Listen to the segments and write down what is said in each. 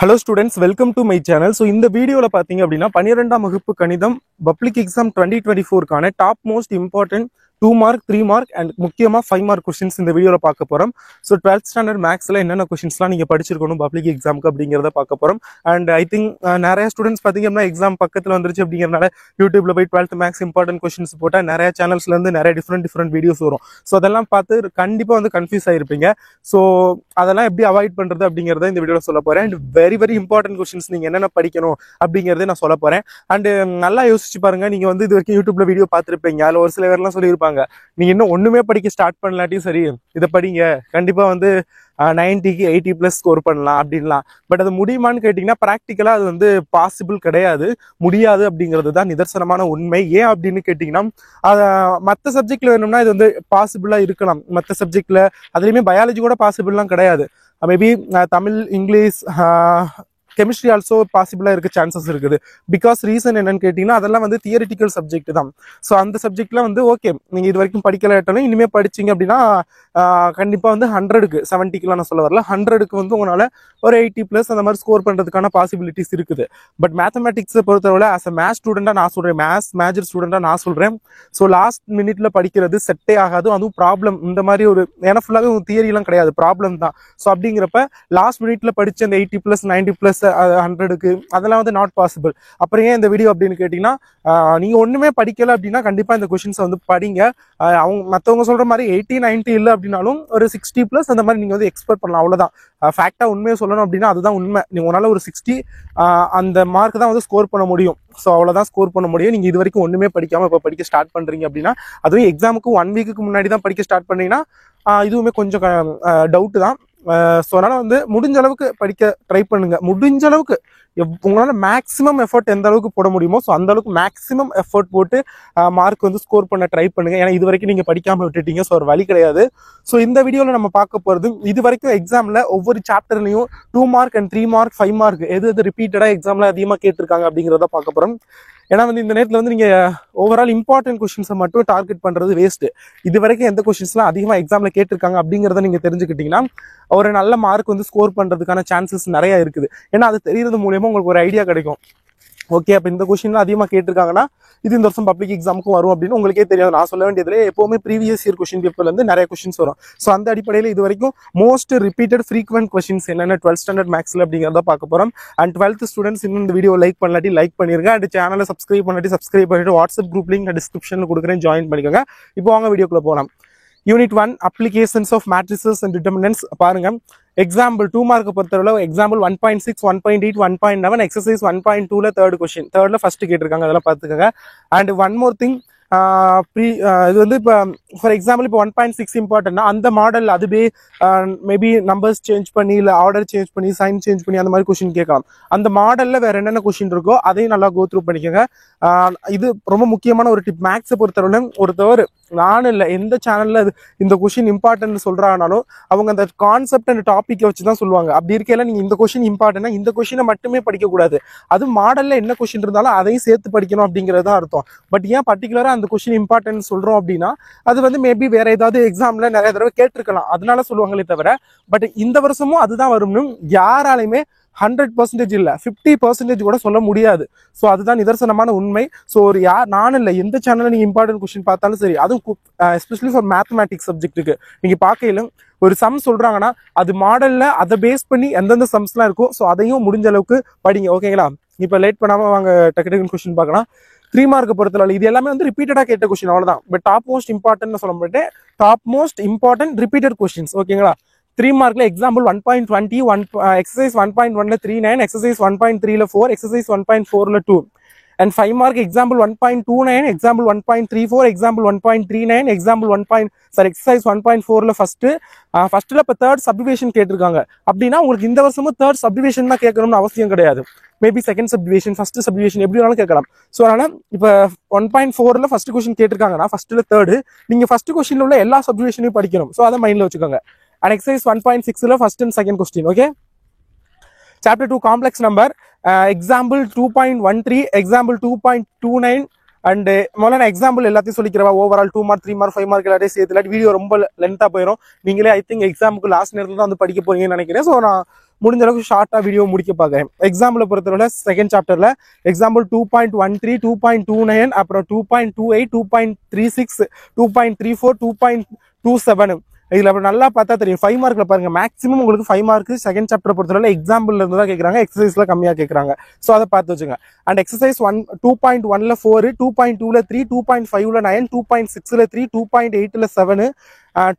Hello students, welcome to my channel. So in the video la pathinga appadina 12ஆம் வகுப்பு கணிதம் public exam 2024 கான top most important 2 mark 3 mark and முக்கியமா 5 mark questions இந்த வீடியோல பார்க்க போறோம். So 12th standard mathsல என்னென்ன क्वेश्चंसலாம் நீங்க படிச்சிருக்கணும் பப்ளிக் எக்ஸாம்க்கு அப்படிங்கறத பார்க்க போறோம். And I think நிறைய ஸ்டூடண்ட்ஸ் பாத்தீங்கன்னா எக்ஸாம் பக்கத்துல வந்துருச்சு அப்படிங்கறனால YouTubeல போய் 12th maths important questions போட்டா நிறைய சேனல்ஸ்ல இருந்து நிறைய டிஃபரண்ட் வீடியோஸ் வரும். So அதெல்லாம் பார்த்து கண்டிப்பா வந்து கன்ஃபியூஸ் ஆயிருப்பீங்க. So அதெல்லாம் எப்படி அவாய்ட் பண்றது அப்படிங்கறத இந்த வீடியோல சொல்ல போறேன். And very important questions நீங்க என்னென்ன படிக்கணும் அப்படிங்கறதை நான் சொல்ல போறேன். And நல்லா யோசிச்சு பாருங்க, நீங்க வந்து இது வரைக்கும் YouTubeல வீடியோ பார்த்திருப்பீங்க. அதுல ஒரு சில பேர்லாம் சொல்லியிருப்பாங்க, நீங்க இன்னும் ஒண்ணுமே படிக்க ஸ்டார்ட் பண்ணலாட்டி சரி இதை படிங்க, கண்டிப்பா வந்து 90க்கு 80+ ஸ்கோர் பண்ணலாம் அப்படின்லாம். பட் அது முடியுமான்னு கேட்டீங்கன்னா ப்ராக்டிக்கலா அது வந்து பாசிபிள் கிடையாது, முடியாது அப்படிங்கிறது தான் நிதர்சனமான உண்மை. ஏன் அப்படின்னு கேட்டீங்கன்னா மற்ற சப்ஜெக்ட்ல வேணும்னா இது வந்து பாசிபிளா இருக்கலாம், மற்ற சப்ஜெக்ட்ல அதுலயுமே பயாலஜி கூட பாசிபிள்லாம் கிடையாது. Maybe Tamil, English, chemistry also பாசிபிளா இருக்க சான்சஸ் இருக்குது. பிகாஸ் ரீசன் என்னன்னு கேட்டீங்கன்னா அதெல்லாம் வந்து தியரிட்டிக்கல் சப்ஜெக்ட் தான். ஸோ அந்த சப்ஜெக்ட்ல வந்து ஓகே நீங்க இது வரைக்கும் படிக்கலாட்டாலும் இனிமே படிச்சீங்க அப்படின்னா கண்டிப்பா வந்து 100க்கு 70க்குலாம் நான் சொல்ல வரல, 100க்கு வந்து உங்களால ஒரு 80+ அந்த மாதிரி ஸ்கோர் பண்றதுக்கான பாசிபிலிட்டிஸ் இருக்குது. பட் மேத்தமெட்டிக்ஸை பொறுத்தவரை ஆஸ் அ மேத்ஸ் ஸ்டூடெண்டா நான் சொல்றேன், மேத்ஸ் மேஜர் ஸ்டூடெண்டா நான் சொல்றேன், ஸோ லாஸ்ட் மினிட்ல படிக்கிறது செட்டே ஆகாது. அதுவும் ப்ராப்ளம் இந்த மாதிரி ஒரு ஏன்னா ஃபுல்லாகவே தியரி எல்லாம் கிடையாது, ப்ராப்ளம் தான். ஸோ அப்படிங்கிறப்ப லாஸ்ட் மினிட்ல படிச்ச அந்த 80+, 90+, 100க்கு அதெல்லாம் வந்து நாட் பாசிபிள். அப்புறம் ஏன் இந்த வீடியோ அப்படின்னு கேட்டீங்கன்னா நீங்க ஒண்ணுமே படிக்கல அப்படின்னா கண்டிப்பா இந்த கொஸ்டின்ஸ் வந்து படிங்க. அவங்க மற்றவங்க சொல்ற மாதிரி 80, 90 இல்லை அப்படின்னாலும் ஒரு 60+ அந்த மாதிரி நீங்க வந்து எக்ஸ்பெக்ட் பண்ணலாம், அவ்வளவுதான். ஃபேக்டா உண்மையை சொல்லணும் அப்படின்னா அதுதான் உண்மை. நீங்க உங்களால ஒரு 60 அந்த மார்க் தான் வந்து ஸ்கோர் பண்ண முடியும். ஸோ அவ்வளோதான் ஸ்கோர் பண்ண முடியும். நீங்க இது வரைக்கும் ஒண்ணுமே படிக்காம இப்போ படிக்க ஸ்டார்ட் பண்றீங்க அப்படின்னா, அதுவும் எக்ஸாமுக்கு 1 வீக்குக்கு முன்னாடி தான் படிக்க ஸ்டார்ட் பண்ணீங்கன்னா இதுவுமே கொஞ்சம் டவுட் தான். ஸோ அதனால வந்து முடிஞ்ச அளவுக்கு படிக்க ட்ரை பண்ணுங்க. முடிஞ்ச அளவுக்கு உங்களால மேக்ஸிமம் எஃபர்ட் எந்த அளவுக்கு போட முடியுமோ ஸோ அந்த அளவுக்கு மேக்ஸிமம் எஃபர்ட் போட்டு மார்க் வந்து ஸ்கோர் பண்ண ட்ரை பண்ணுங்க. ஏன்னா இது வரைக்கும் நீங்க படிக்காம விட்டுட்டீங்க, ஸோ ஒரு வழி கிடையாது. ஸோ இந்த வீடியோவில் நம்ம பார்க்க போறது இது வரைக்கும் எக்ஸாம்ல ஒவ்வொரு சாப்டர்லையும் 2 mark and 3 mark 5 mark எது ரிப்பீட்டடா எக்ஸாம்ல அதிகமாக கேட்டிருக்காங்க அப்படிங்கிறத பார்க்க போறோம். ஏன்னா வந்து இந்த நேரத்தில் வந்து நீங்க ஓவரால் இம்பார்ட்டன்ட் கொஸ்டின்ஸை மட்டும் டார்கெட் பண்றது வேஸ்ட். இது வரைக்கும் எந்த கொஸ்டின்ஸ்லாம் அதிகமாக எக்ஸாம்ல கேட்டிருக்காங்க அப்படிங்கிறத நீங்க தெரிஞ்சுக்கிட்டீங்கன்னா ஒரு நல்ல மார்க் வந்து ஸ்கோர் பண்றதுக்கான சான்சஸ் நிறைய இருக்குது. ஏன்னா அது தெரியறது மூலியமா உங்களுக்கு ஒரு ஐடியா கிடைக்கும். ஓகே, அப்போ இந்த கொஸ்டின்லாம் அதிகமாக கேட்டிருக்காங்கன்னா இது இந்த வருஷம் பப்ளிக் எக்ஸாமுக்கும் வரும் அப்படின்னு உங்களுக்கே தெரியாது. நான் சொல்ல வேண்டியதுல எப்பவுமே ப்ரீவியஸ் இயர் கொஸ்டின் பேப்பர்ல இருந்து நிறைய கொஸ்டின்ஸ் வரும். ஸோ அந்த அடிப்படையில் இது வரைக்கும் மோஸ்ட் ரிப்பீட்டட் ஃப்ரீக்வெண்ட் கொஸ்டின்ஸ் என்னென்ன 12th ஸ்டாண்டர்ட் மேக்ஸ்ல அப்படிங்கிறத பார்க்க போறோம். அண்ட் 12th ஸ்டூடெண்ட்ஸ் இன்னும் இந்த வீடியோ லைக் பண்ணலாட்டி லைக் பண்ணிருங்க. அண்ட் சேனலை சப்ஸ்கிரைப் பண்ணிட்டு வாட்ஸ்அப் குரூப் லிங்க் டிஸ்கிரிப்ஷன்ல கொடுக்குறேன், ஜாயின் பண்ணிக்கோங்க. இப்போ வாங்க வீடியோக்குள்ள போகலாம். Unit 1 applications of matrices and determinants பாருங்க. எக்ஸாம்பிள் 2 மார்க் பொறுத்தவரை எக்ஸாம்பிள் 1.6, 1.8, 1.9 எக்ஸசைஸ் 1.2ல தேர்ட் கொஸ்டின், தேர்ட்ல ஃபர்ஸ்ட் கேட்டிருக்காங்க, அதெல்லாம் பார்த்துக்கோங்க. அண்ட் ஒன் மோர் திங், இது வந்து இப்போ ஃபார் எக்ஸாம்பிள் இப்போ 1.6 இம்பார்ட்டன்ட்னா அந்த மாடல் அதுவே மேபி நம்பர்ஸ் சேஞ்ச் பண்ணி இல்லை ஆர்டர் சேஞ்ச் பண்ணி சைன் சேஞ்ச் பண்ணி அந்த மாதிரி கொஸ்டின் கேட்கலாம். அந்த மாடல்ல வேற என்னென்ன கொஸ்டின் இருக்கோ அதையும் நல்லா கோ த்ரூ பண்ணிக்கோங்க. இது ரொம்ப முக்கியமான ஒரு டிப். மேக்ஸை பொறுத்தவரை ஒருத்தவர் நானும் இல்லை எந்த சேனல்ல இந்த கொஸ்டின் இம்பார்ட்டன்ட் சொல்றாங்கனாலும் அவங்க அந்த கான்செப்ட் அண்ட் டாபிக்கை வச்சு தான் சொல்லுவாங்க. அப்படி இருக்கையில நீங்க இந்த கொஸ்டின் இம்பார்ட்டன்ட்னா இந்த கொஸ்டினை மட்டுமே படிக்கக்கூடாது, அது மாடல்ல என்ன கொஸ்டின் இருந்தாலும் அதையும் சேர்த்து படிக்கணும் அப்படிங்கிறது தான் அர்த்தம். பட் ஏன் பர்டிகுலரா அந்த கொஸ்டின் இம்பார்ட்டன்ட் சொல்றோம் அப்படின்னா அது வந்து மேபி வேற ஏதாவது எக்ஸாம்ல நிறைய தடவை கேட்டிருக்கலாம், அதனால சொல்லுவாங்களே தவிர பட் இந்த வருஷமும் அதுதான் வரும்னு யாராலையுமே 100% இல்ல 50% கூட சொல்ல முடியாது. ஸோ அதுதான் நிதர்சனமான உண்மை. ஸோ ஒரு நானும் இல்லை எந்த சேனல்ல நீங்க இம்பார்ட்டன்ட் கொஸ்டின் பார்த்தாலும் சரி, அதுவும் எஸ்பெஷலி ஃபார் மேத்தமேட்டிக்ஸ் சப்ஜெக்ட்டுக்கு நீங்க பார்க்கையில ஒரு சம் சொல்றாங்கன்னா அது மாடல்ல அதை பேஸ் பண்ணி எந்தெந்த சம்ஸ்லாம் இருக்கோ ஸோ அதையும் முடிஞ்ச அளவுக்கு படிங்க. ஓகேங்களா? இப்போ லேட் பண்ணாம வாங்க டக்கு கொஸ்டின் பார்க்கலாம். 3 மார்க் பொறுத்தவரை இது எல்லாமே வந்து ரிப்பீட்டடா கேட்ட கொஸ்டின், அவ்வளவுதான். பட் டாப் மோஸ்ட் இம்பார்ட்டன்ட் சொல்ல மாட்டேன், top most important repeated questions. ஓகேங்களா? 3 மார்க்ல எக்ஸாம்பிள் 1.20, எக்ஸசைஸ் 1.1ல 39, எக்ஸசைஸ் 1.3ல 4, எக்ஸசைஸ் 1.4ல 2. And 5 mark example 1.29, example 1.34, example 1.39, example exercise 1.4ல ஃபர்ஸ்ட்ல இப்ப தேர்ட் சப்டிவிஷன் கேட்டிருக்காங்க அப்படின்னா உங்களுக்கு இந்த வருஷமும் தேர்ட் சப்டிவிஷன் தான் கேட்கணும்னு அவசியம் கிடையாது. Maybe second subdivision, first subdivision எப்படி வேணாலும் கேட்கலாம். ஸோ அதனால இப்போ 1.4ல ஃபர்ஸ்ட் கொஸ்டின் கேட்டிருக்காங்கன்னா ஃபர்ஸ்ட்ல தேர்டு நீங்க ஃபர்ஸ்ட் கொஸ்டின்ல உள்ள எல்லா சப்டிவிஷனையும் படிக்கணும். ஸோ அதை மைண்ட்ல வச்சுக்கோங்க. And exercise 1.6ல first and second question. Okay, chapter 2 complex number, example 2.13, example 2.29 and முதல்ல நான் எக்ஸாம்பிள் எல்லாத்தையும் சொல்லிக்கிறவா. ஓவரால் 2 மார்க் 3 மார்க் 5 மார்க் எல்லாத்தையும் சேர்த்து வீடியோ ரொம்ப லென்த்தாக போயிடும். நீங்களே ஐ திங்க் எக்ஸாமுக்கு லாஸ்ட் நேரத்தில் தான் வந்து படிக்க போறீங்கன்னு நினைக்கிறேன். ஸோ நான் முடிஞ்ச அளவுக்கு ஷார்ட்டா வீடியோ முடிக்க பார்க்குறேன். எக்ஸாம்பிளை பொறுத்தவரை செகண்ட் சாப்டர்ல எக்ஸாம்பிள் 2.13, 2.29, அப்புறம் 2.28, 2.36, 2.34, 2.27. இதுல அப்புறம் நல்லா பார்த்தா தெரியும் 5 மார்க்ல பாருங்க மேக்ஸிமம் உங்களுக்கு 5 மார்க் செகண்ட் சாப்டர் பொறுத்தவரை எக்ஸாம்பிள்ல இருந்து தான் கேட்கறாங்க, எக்ஸசைஸ்ல கம்மியா கேட்கறாங்க. ஸோ அதை பார்த்து வச்சுங்க. அண்ட் எக்ஸசைஸ் 2.1ல 4, 2.2ல 3, 2.5ல 9, 2.6ல 3, 2.8ல 7,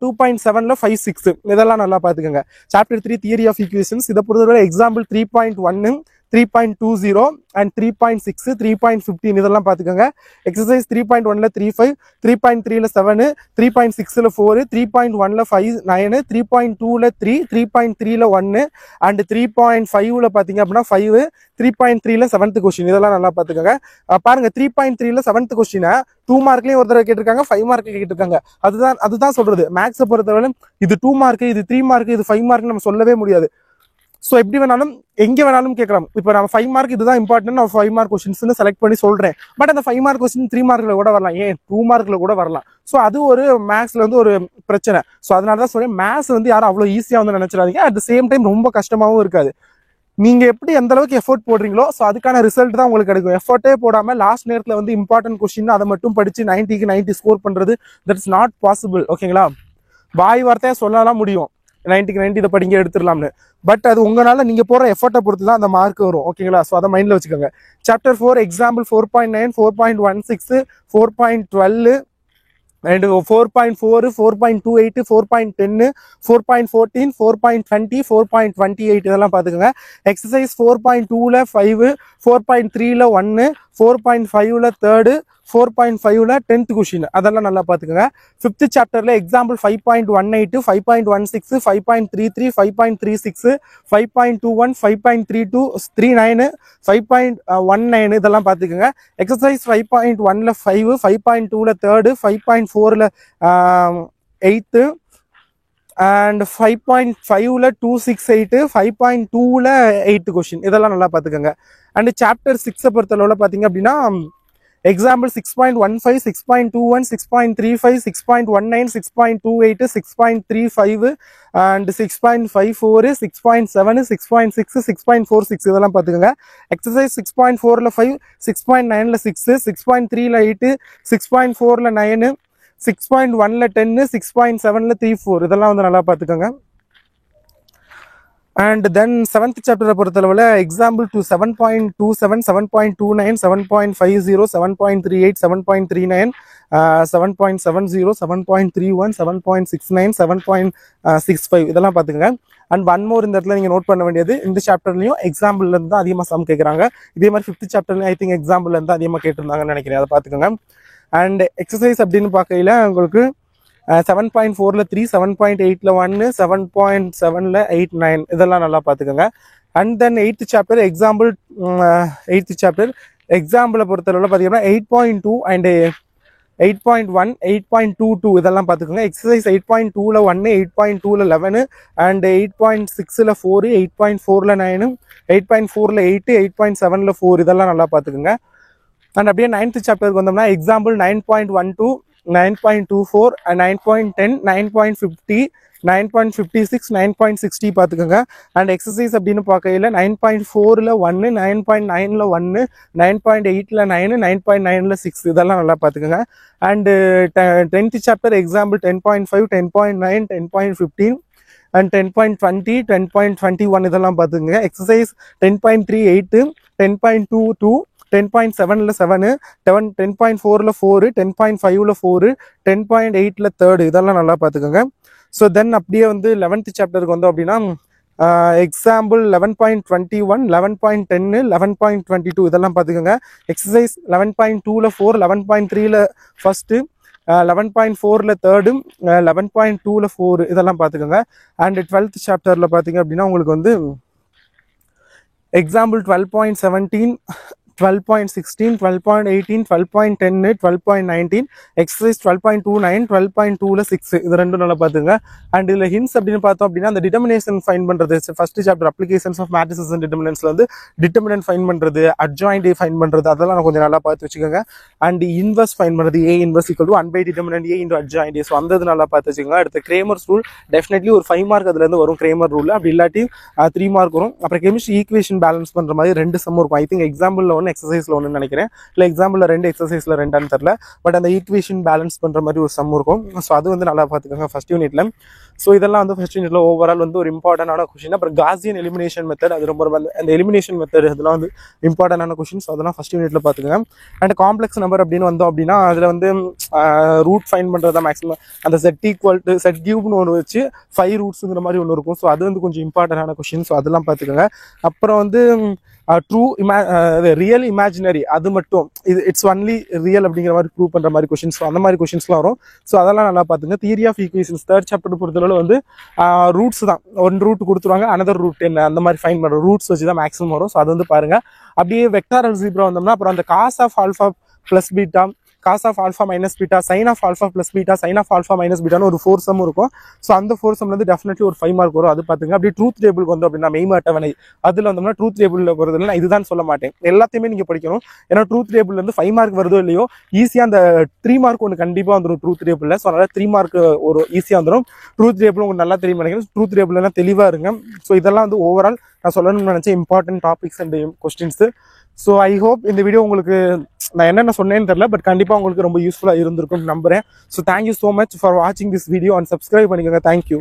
2.7ல 5, 6 இதெல்லாம் நல்லா பார்த்துக்கோங்க. சாப்டர் 3 தியரி ஆஃப் ஈக்குவேஷன்ஸ் இதை பொறுத்தவரை எக்ஸாம்பிள் 3.1, 3.20 and 3.6, 3.15 இதெல்லாம் பார்த்துக்கோங்க. எக்ஸசைஸ் 3.1ல 3.5, 3.3ல 7, 3.6ல 4, 3.1ல 5, 9, 3.2ல 3, 3.3ல 1 and 3.5ல பார்த்தீங்க அப்படின்னா 5, 3.3ல 7th கொஸ்டின் இதெல்லாம் நல்லா பார்த்துக்கோங்க. பாருங்க 3.3ல 7th கொஸ்டினை 2 மார்க்லயும் ஒரு தடவை கேட்டிருக்காங்க, 5 மார்க் கேட்டிருக்காங்க. அதுதான் சொல்றது. மேக்ஸை பொறுத்தவரை இது 2 மார்க், இது 3 மார்க், இது 5 மார்க் நம்ம சொல்லவே முடியாது. ஸோ எப்படி வேணாலும் எங்கே வேணாலும் கேட்கலாம். இப்போ நம்ம 5 மார்க் இதுதான் இம்பார்ட்டன்ட், நான் 5 மார்க் கொஸ்டின்ஸ் செலக்ட் பண்ணி சொல்றேன். பட் அந்த 5 மார்க் கொஸ்டின் 3 மார்க்ல கூட வரலாம், ஏன் 2 மார்க்ல கூட வரலாம். ஸோ அது ஒரு மேக்ஸ்ல வந்து ஒரு பிரச்சனை. ஸோ அதனால தான் சொல்றேன், மேக்ஸ் வந்து யாரும் அவ்வளோ ஈஸியா வந்து நினைச்சிடாதீங்க. அட் த சேம் டைம் ரொம்ப கஷ்டமாவும் இருக்காது. நீங்க எப்படி எந்த அளவுக்கு எஃபோர்ட் போடுறீங்களோ ஸோ அதுக்கான ரிசல்ட் தான் உங்களுக்கு கிடைக்கும். எஃபோர்ட்டே போடாம லாஸ்ட் நேரத்தில் வந்து இம்பார்ட்டன்ட் கொஸ்டின் அதை மட்டும் படிச்சு 90க்கு 90 ஸ்கோர் பண்றது தட்ஸ் நாட் பாசிபிள். ஓகேங்களா? வாய் வார்த்தையா சொல்லலாம் முடியும் 90க்கு 90 இதை படிங்க எடுத்துடலாம்னு. பட் அது உங்களால நீங்க போற எஃபர்ட்டை பொறுத்து தான் அந்த மார்க் வரும். ஓகேங்களா? ஸோ அதை மைண்ட்ல வச்சுக்கோங்க. சாப்டர் 4 எக்ஸாம்பிள் 4.9, 4.16, 4.12 and 4.4, 4.28, 4.10, 4.14, 4.20, 4.28 இதெல்லாம் பார்த்துக்கோங்க. எக்ஸசைஸ் 4.2ல 5, 4.3ல 1, 4.5ல 3, 4.5ல 10th கொஸ்டின் அதெல்லாம் நல்லா பார்த்துக்கோங்க. 5th சாப்டர்ல எக்ஸாம்பிள் 5.18, 5.16, 5.33, 5.36, 5.21, 5.32, 39, 5.19 இதெல்லாம் பார்த்துக்கோங்க. எக்ஸசைஸ் 5.1ல 5, 5.2ல 3, 5.4ல 8 and 5.5ல 268, 5.2ல 8th கொஸ்டின் இதெல்லாம் நல்லா பார்த்துக்கோங்க. அண்ட் சாப்டர் 6 பொறுத்தளவுல பார்த்தீங்க அப்படின்னா எக்ஸாம்பிள் 6.15, 6.21, 6.35, 6.19, 6.28, 6.35 and 6.54, 6.7, 6.6, 6.46 இதெல்லாம் பார்த்துக்கோங்க. எக்ஸசைஸ் 6.4ல 5, 6.9ல 6, 6.3ல 8, 6.4ல 9, 6.1ல 10, 6.7ல 3, 4 இதெல்லாம் வந்து நல்லா பார்த்துக்கோங்க. And then 7th chapter பொறுத்தளவுல எக்ஸாம்பிள் 7.27, 7.29, 7.50, 7.38, 7.39, 7.70, 7.31, 7.69, 7.65 இதெல்லாம் பார்த்துக்கோங்க. அண்ட் ஒன் மோர் இந்த இடத்துல நீங்கள் நோட் பண்ண வேண்டியது, இந்த சாப்டர்லையும் எக்ஸாம்பிள்ல இருந்து தான் அதிகமாக சம் கேட்குறாங்க. இதே மாதிரி 5th சாப்டர்லையும் ஐ திங்க் எக்ஸாம்பிள்ல இருந்து அதிகமாக கேட்டிருந்தாங்கன்னு நினைக்கிறேன். அதை பார்த்துக்கோங்க. அண்ட் எக்ஸசைஸ் அப்படின்னு பார்க்கையில உங்களுக்கு 7.4ல 3, 7.8ல 1, 7.7ல 8, 9 இதெல்லாம் நல்லா பார்த்துக்கோங்க. And then 8th chapter example 8th chapter எக்ஸாம்பிளை பொறுத்தளவில் பார்த்தீங்கன்னா 8.2 அண்ட் 8.1, 8.22 இதெல்லாம் பார்த்துக்கோங்க. எக்ஸசைஸ் 8.2ல 1, 8.2ல 11 அண்ட் 8.6ல 4, 8.4ல 9, 8.4ல 8, 8.7ல 4 இதெல்லாம் நல்லா பார்த்துக்கோங்க. அண்ட் அப்படியே 9th சாப்டருக்கு வந்தோம்னா எக்ஸாம்பிள் 9.12, 9.24, 9.10, 9.50, 9.56, 9.60 பார்த்துக்கோங்க. அண்ட் எக்ஸசைஸ் அப்படின்னு பார்க்கையில 9.4ல 1, 9.9ல 1, 9.8ல 9, 9.9ல 6 இதெல்லாம் நல்லா பார்த்துக்கோங்க. And 10th chapter example 10.5, 10.9, 10.15 and 10.20, 10.21 இதெல்லாம் பார்த்துக்கோங்க. எக்ஸசைஸ் 10.38, 10.22, 10.7ல 7, 10.4ல 4, 10.5ல 4, 10.8ல 3 இதெல்லாம் நல்லா பார்த்துக்கோங்க. ஸோ தென் அப்படியே வந்து 11th சாப்டருக்கு வந்தோம் அப்படின்னா எக்ஸாம்பிள் 11.21, 11.10, 11.22 இதெல்லாம் பார்த்துக்கோங்க. எக்ஸசைஸ் 11.2ல 4, 11.3ல ஃபர்ஸ்ட்டு, 11.4ல 3, 11.2ல 4 இதெல்லாம் பார்த்துக்கோங்க. அண்ட் 12th சாப்டரில் பார்த்தீங்க அப்படின்னா உங்களுக்கு வந்து எக்ஸாம்பிள் 12.17, 12.16, 12.18, 12.10, 12.19, exercise 12.29, 12.2ல 6 இது ரெண்டும் நல்லா பாத்துங்க. அண்ட் இதுல ஹிண்ட்ஸ் அப்படின்னு பார்த்தோம் அப்படின்னா அந்த டிட்டர்மினேஷன் ஃபைன் பண்றது, first chapter applications of matrices and டிட்டர்மினன்ட்ஸ்ல வந்து டிட்டர்மினன்ட் ஃபைன் பண்றது, அட்ஜாயிண்ட் ஃபைன் பண்றது, அதெல்லாம் கொஞ்சம் நல்லா பார்த்து வச்சுக்கோங்க. அண்ட் இன்வர்ஸ் ஃபைன் பண்றது, A inverse equal to 1 by determinant A into adjoint A. So அந்த இது நல்லா பார்த்து வச்சுக்கோங்க. அடுத்து கிரேமர்ஸ் ரூல் டெஃபினெட்லி ஒரு 5 மார்க் அதுல இருந்து வரும் கிரேமர் ரூல், அப்படி இல்லாட்டி 3 மார்க் வரும். அப்புறம் கெமிஸ்ட்ரி ஈக்குவேஷன் பேலன்ஸ் பண்ற மாதிரி 2 சம் இருக்கும். ஐ திங்க் எக்ஸாம்பிள்ல ஒன்று எக்ஸசைஸ்ல ஒன்று நினைக்கிறேன், இல்லை எக்ஸாம்பிள்ல 2 எக்ஸசைஸ்ல 2 தெரியல. பட் அந்த ஈக்குவேஷன் பேலன்ஸ் பண்ற மாதிரி ஒரு சம் இருக்கும். ஸோ அது வந்து நல்லா பார்த்துக்கோங்க ஃபர்ஸ்ட் யூனிட்ல. ஸோ இதெல்லாம் வந்து ஃபர்ஸ்ட் யூனிட்ல ஓவரால் வந்து ஒரு இம்பார்ட்டன்டான கொஸ்டின். அப்புறம் காசியன் எலிமினேஷன் மெத்தட், அது ரொம்ப அந்த எலிமினேஷன் மெத்தட் அதெல்லாம் வந்து இம்பார்ட்டன்டான கொஸ்டின்ஸ், அதெல்லாம் ஃபர்ஸ்ட் யூனிட்ல பார்த்துக்கோங்க. அண்ட் காம்ப்ளெக்ஸ் நம்பர் அப்படின்னு வந்தோம் அப்படின்னா அதில் வந்து ரூட் ஃபைன் பண்ணுறதா மேக்ஸிமம் அந்த செட் ஈக்குவல் டு செட் கியூப்னு ஒன்று வச்சு 5 ரூட்ஸுங்கிற மாதிரி ஒன்று இருக்கும். ஸோ அது வந்து கொஞ்சம் இம்பார்ட்டன்டான கொஸ்டின். ஸோ அதெல்லாம் பார்த்துக்கோங்க. அப்புறம் வந்து ட்ரூ ரியல் இமேஜினரி அது மட்டும் இது இட்ஸ் ஒன்லி ரியல் அப்படிங்கிற மாதிரி ப்ரூவ் பண்ணுற மாதிரி கொஸ்டின்ஸ், அந்த மாதிரி கொஸ்டின்ஸ்லாம் வரும். ஸோ அதெல்லாம் நல்லா பார்த்துங்க. Theory of equations 3rd chapter பொறுத்தளவு வந்து ரூட்ஸ் தான், 1 ரூட் கொடுத்துருவாங்க, அனதர் ரூட் என்ன அந்த மாதிரி ஃபைன் பண்ணுற ரூட்ஸ் வச்சு தான் மேக்ஸிமம் வரும். ஸோ அது வந்து பாருங்க. அப்படியே வெக்டார் அல்ஜிப்ரா வந்தோம்னா அப்புறம் அந்த cos of alpha plus beta, cos of alpha minus beta, sine of alpha plus beta, sine of alpha minus பீட்டான்னு ஒரு 4 சம் இருக்கும். ஸோ அந்த 4 சம்ல வந்து டெஃபினெட்லி ஒரு 5 மார்க் வரும். அது பார்த்துங்க. அப்படி ட்ரூத் டேபிளுக்கு வந்து அப்படின்னா மெய்ம அட்டவணை அதில் வந்தோம்னா ட்ரூத் டேபிளில் வருதுன்னு நான் இதுதான் சொல்ல மாட்டேன், எல்லாத்தையுமே நீங்கள் படிக்கணும். ஏன்னா ட்ரூத் டேபிள் வந்து 5 மார்க் வருதோ இல்லையோ ஈஸியாக அந்த 3 மார்க் ஒன்று கண்டிப்பாக வந்துடும் ட்ரூத் டேபிளில். ஸோ அதனால் 3 மார்க் ஒரு ஈஸியாக வந்துடும். ட்ரூத் டேபிள் உங்களுக்கு நல்லா தெரியும் நினைக்கிறேன். ட்ரூத் டேபிள்லாம் தெளிவாக இருங்க. ஸோ இதெல்லாம் வந்து ஓவரால் நான் சொல்லணும்னு நினச்சேன் important topics and questions. So I hope இந்த வீடியோ உங்களுக்கு நான் என்னென்ன சொன்னேன்னு தெரியல, பட் கண்டிப்பாக உங்களுக்கு ரொம்ப யூஸ்ஃபுல்லாக இருந்திருக்கும்னு நம்புறேன். So thank you so much for வாட்சிங் திஸ் வீடியோ அண்ட் சப்ஸ்கிரைப் பண்ணிக்கோங்க. தேங்க்யூ.